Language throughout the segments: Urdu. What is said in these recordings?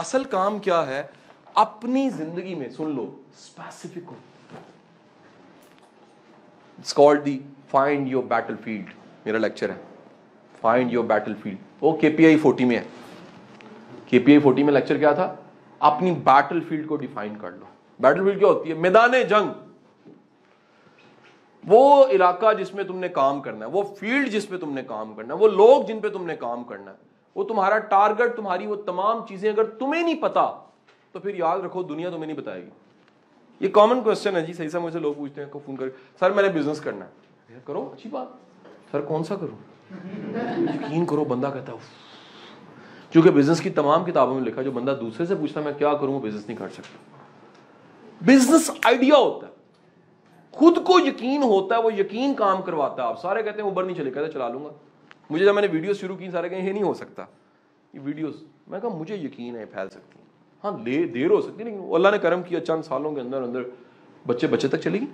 اصل کام کیا ہے اپنی زندگی میں؟ سن لو، اسپیسیفک ہو. It's called the find your battlefield. میرا لیکچر ہے فائنڈ یور بیٹل فیلڈ. وہ KPI 40 میں ہے. KPI 40 میں لیکچر کیا تھا؟ اپنی بیٹل فیلڈ کو ڈیفائن کر لو. بیٹل فیلڈ کیا ہوتی ہے؟ میدان جنگ. وہ علاقہ جس میں تم نے کام کرنا ہے، وہ فیلڈ جس پہ تم نے کام کرنا ہے، وہ لوگ جن پہ تم نے کام کرنا ہے، وہ تمہارا ٹارگٹ، تمہاری وہ تمام چیزیں اگر تمہیں نہیں پتا تو پھر یاد رکھو دنیا تمہیں نہیں بتائے گی. یہ کامن کوسچن ہے جی، صحیح سمجھ سے لوگ پوچھتے ہیں فون کر، سر میں نے بزنس کرنا ہے. کرو، اچھی بات. سر کون سا کروں؟ یقین کرو بندہ کہتا ہے کیونکہ بزنس کی تمام کتابوں میں لکھا جو بندہ دوسرے سے پوچھتا ہے میں کیا کروں، وہ بزنس نہیں کر سکتا. بزنس آئیڈیا ہوتا ہے، خود کو یقین ہوتا ہے، وہ یقین کام کرواتا ہے. آپ سارے کہتے ہیں اوبر نہیں چلے، کہتے چلا لوں گا. مجھے جب میں نے ویڈیوز شروع کی سارے کہیں یہ نہیں ہو سکتا یہ ویڈیوز. میں کہا مجھے یقین ہے پھیل سکتی ہیں. ہاں دیر ہو سکتی ہے لیکن اللہ نے کرم کیا چند سالوں کے اندر اندر بچے تک چلے گی.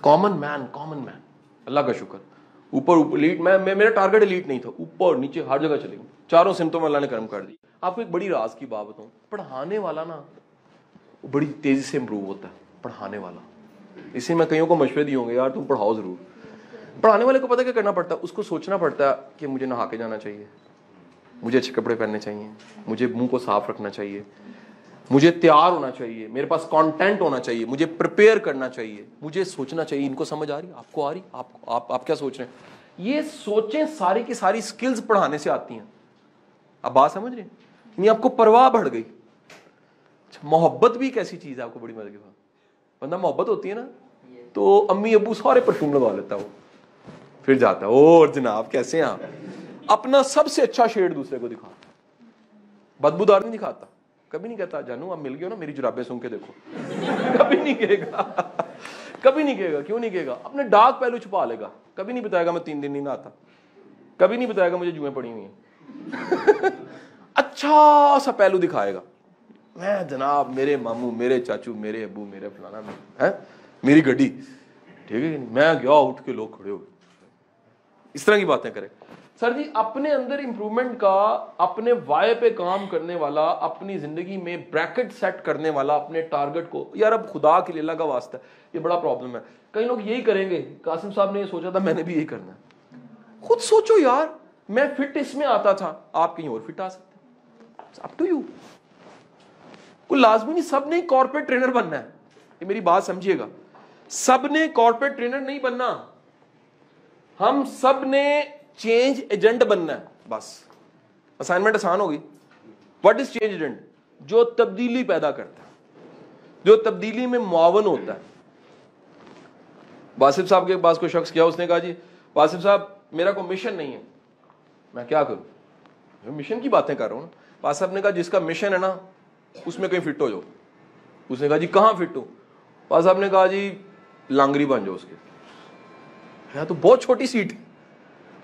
کامن مین اللہ کا شکر. اوپر ایلیٹ، میں میرا ٹارگٹ ایلیٹ نہیں تھا، اوپر نیچے ہر جگہ چلے گی. چاروں سمتوں میں اللہ نے کرم کر دی. آپ کو ایک بڑی راز کی بات بتاؤں، پڑھانے والا نا وہ بڑی تیزی سے امپروو ہوتا ہے. پڑھانے والا، اسی میں کئیوں کو مشورے دیے ہوں گے یار تم پڑھاؤ ضرور. پڑھانے والے کو پتہ کیا کرنا پڑتا ہے؟ اس کو سوچنا پڑتا ہے کہ مجھے نہا کے جانا چاہیے، مجھے اچھے کپڑے پہننے چاہیے، مجھے منہ کو صاف رکھنا چاہیے، مجھے تیار ہونا چاہیے، میرے پاس کانٹینٹ ہونا چاہیے، مجھے پریپیئر کرنا چاہیے، مجھے سوچنا چاہیے. ان کو سمجھ آ رہی؟ آپ کو آ رہی؟ آپ کیا سوچ رہے ہیں؟ یہ سوچیں ساری کی ساری سکلز پڑھانے سے آتی ہیں. اب بات سمجھ رہے ہیں؟ یعنی آپ کو پرواہ بڑھ گئی. محبت بھی ایک ایسی چیز ہے، آپ کو بڑی مزے کی بات، بندہ محبت ہوتی ہے نا تو امی ابو سارے پرفیوم لگا لیتا ہے، وہ پھر جاتا ہے اور جناب کیسے ہیں آپ، اپنا سب سے اچھا شیڈ دوسرے کو دکھاتا. بدبودار نہیں دکھاتا، کبھی نہیں کہتا جانو آپ مل گئے ہو نا میری جرابیں سن کے دیکھو. کبھی نہیں کہے گا، کبھی نہیں کہے گا. کیوں نہیں کہے گا؟ اپنے ڈارک پہلو چھپا لے گا. کبھی نہیں بتائے گا میں 3 دن نہیں نہاتا، کبھی نہیں بتائے گا مجھے جوئیں پڑی ہوئی ہیں. اچھا سا پہلو دکھائے گا، میں جناب میرے ماموں، میرے چاچو، میرے ابو، میرے فلانا ہے، میری گڈی، ٹھیک ہے. میں گیا اٹھ کے لوگ کھڑے ہو گئے. اس طرح کی باتیں کریں. سر جی اپنے اندر امپروومنٹ کا، اپنے وائے پہ کام کرنے والا، اپنی زندگی میں بریکٹ سیٹ کرنے والا، اپنے ٹارگٹ کو، یار اب خدا کے لیے اللہ کا واسطہ یہ بڑا پرابلم ہے. کئی لوگ یہی کریں گے، قاسم صاحب نے یہ سوچا تھا میں نے بھی یہی کرنا ہے. خود سوچو یار، میں فٹ اس میں آتا تھا، آپ کہیں اور فٹ آ سکتے. Up to you. کوئی لازمی نہیں سب نے کارپوریٹ ٹرینر بننا ہے. یہ میری بات سمجھیے گا، سب نے کارپوریٹ ٹرینر نہیں بننا. ہم سب نے چینج ایجنٹ بننا ہے. بس اسائنمنٹ آسان ہوگی. What is change agent? جو تبدیلی پیدا کرتا ہے، جو تبدیلی میں معاون ہوتا ہے. باسف صاحب کے پاس کوئی شخص کیا، اس نے کہا جی باسف صاحب میرا کوئی مشن نہیں ہے، میں کیا کروں؟ مشن کی باتیں کر رہا ہوں. باسف صاحب نے کہا جس کا مشن ہے نا اس میں کہیں فٹ ہو جاؤ. اس نے کہا جی کہاں فٹ ہوں؟ باسف صاحب نے کہا جی لانگری بن جاؤ اس کے. تو بہت چھوٹی سیٹ.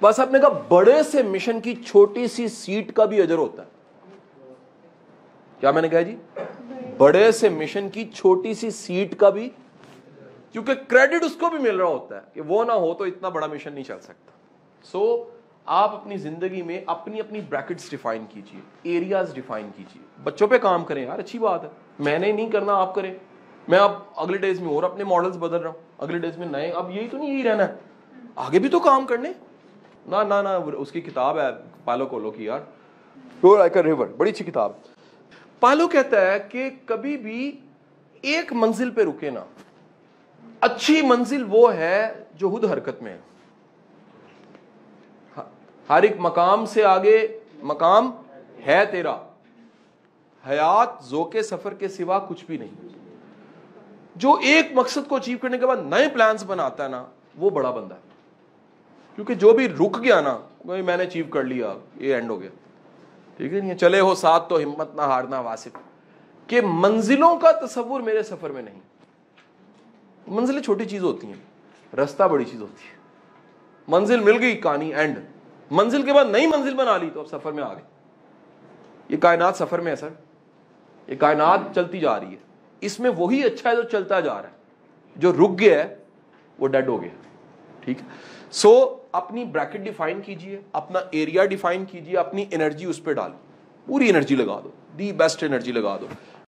بس آپ نے کہا بڑے سے مشن کی چھوٹی سی سیٹ کا بھی اجر ہوتا ہے. کیا میں نے کہا جی؟ بڑے سے مشن کی چھوٹی سی سیٹ کا بھی، کیونکہ کریڈٹ اس کو بھی مل رہا ہوتا ہے کہ وہ نہ ہو تو اتنا بڑا مشن نہیں چل سکتا. سو آپ اپنی زندگی میں اپنی اپنی بریکٹس ڈیفائن کیجئے، ایریاز ڈیفائن کیجئے. بچوں پہ کام کریں یار، اچھی بات ہے. میں نے نہیں کرنا، آپ کریں. میں اب اگلے ڈیز میں اور اپنے ماڈلز بدل رہا ہوں، اگلے ڈیز میں نئے. اب یہی تو نہیں یہی رہنا ہے، آگے بھی تو کام کرنے. نہ اس کی کتاب ہے پالو کولو کی یار، ریور، بڑی اچھی کتاب. پالو کہتا ہے کہ کبھی بھی ایک منزل پہ رکے نا. اچھی منزل وہ ہے جو خود حرکت میں ہے. ہر ایک مقام سے آگے مقام ہے تیرا. حیات ذوق سفر کے سوا کچھ بھی نہیں. جو ایک مقصد کو اچیو کرنے کے بعد نئے پلانز بناتا ہے نا وہ بڑا بندہ ہے. کیونکہ جو بھی رک گیا نا، میں نے اچیو کر لیا، یہ اینڈ ہو گیا. ٹھیک ہے نہیں؟ چلے ہو ساتھ تو ہمت نہ ہارنا واسف. کہ منزلوں کا تصور میرے سفر میں نہیں. منزلیں چھوٹی چیز ہوتی ہیں، رستہ بڑی چیز ہوتی ہے. منزل مل گئی، کہانی اینڈ. منزل کے بعد نئی منزل بنا لی تو اب سفر میں آ گئے. یہ کائنات سفر میں ہے سر. یہ کائنات چلتی جا رہی ہے. اس میں وہی اچھا ہے جو چلتا جا رہا ہے. جو رک گیا ہے وہ ڈیڈ ہو گیا. ٹھیک ہے. سو اپنی بریکٹ ڈیفائن کیجئے، اپنا ایریا ڈیفائن کیجئے، اپنی انرجی اس پہ ڈالو، پوری انرجی لگا دو. دی بیسٹ انرجی لگا دو.